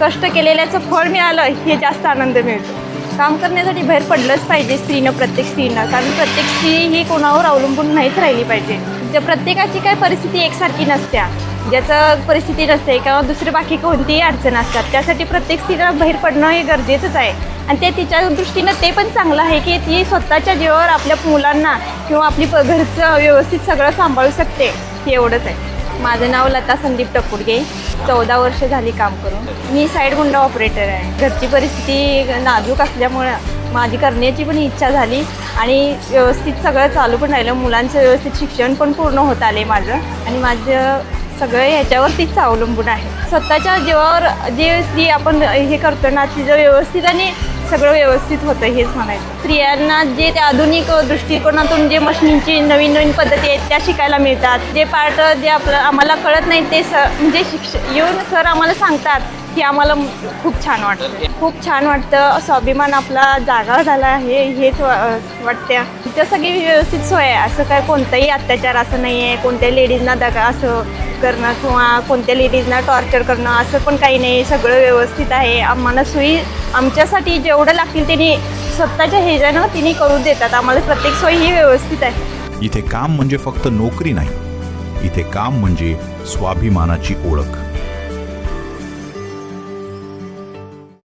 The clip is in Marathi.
कष्ट केलेल्याचं फळ मिळालं हे जास्त आनंद मिळतो. काम करण्यासाठी बाहेर पडलंच पाहिजे स्त्रीनं, प्रत्येक स्त्रीनं, कारण प्रत्येक स्त्री ही कोणावर अवलंबून नाहीच राहिली पाहिजे. जे प्रत्येकाची काय परिस्थिती एकसारखी नसत्या, ज्याचं परिस्थिती नसते किंवा दुसरी बाकी कोणतीही अडचण असतात, त्यासाठी प्रत्येक स्त्रीला बाहेर पडणं हे गरजेचंच आहे. आणि ते तिच्या दृष्टीनं ते पण चांगलं आहे की ती स्वतःच्या जीवावर आपल्या मुलांना किंवा आपली घरचं व्यवस्थित सगळं सांभाळू शकते, हे एवढंच आहे. माझं नाव लता संदीप टकुडगे, 14 वर्ष झाली काम करून. मी साईड गुंडा ऑपरेटर आहे. घरची परिस्थिती नाजूक असल्यामुळं माझी करण्याची पण इच्छा झाली आणि व्यवस्थित सगळं चालू पण राहिलं. मुलांचं व्यवस्थित शिक्षण पण पूर्ण होत आले माझं, आणि माझं सगळं ह्याच्यावरतीच अवलंबून आहे. स्वतःच्या जीवावर जे स्त्री आपण हे करतो ना, तिचं व्यवस्थित आणि सगळं व्यवस्थित होतं हेच म्हणायचं. स्त्रियांना जे त्या आधुनिक दृष्टिकोनातून जे मशिनीची नवीन नवीन पद्धती आहेत त्या शिकायला मिळतात. जे पार्ट जे आम्हाला कळत नाही ते म्हणजे येऊन सर आम्हाला सांगतात की आम्हाला खूप छान वाटतं. खूप छान वाटतं. स्वाभिमान आपला जागा झाला आहे हेच वाटतं. इथं सगळी व्यवस्थित सोय आहे. असं काय कोणताही अत्याचार असं नाही आहे. कोणत्याही लेडीजना दगा असं करणं किंवा कोणत्या लेडीजना टॉर्चर करणं असं पण काही नाही. सगळं व्यवस्थित आहे. आम्हाला सोयी आमच्यासाठी जेवढं लागतील त्यांनी स्वतःच्या ह्याच्यानं तिने करून देतात. आम्हाला प्रत्येक सोयी ही व्यवस्थित आहे. इथे काम म्हणजे फक्त नोकरी नाही, इथे काम म्हणजे स्वाभिमानाची ओळख.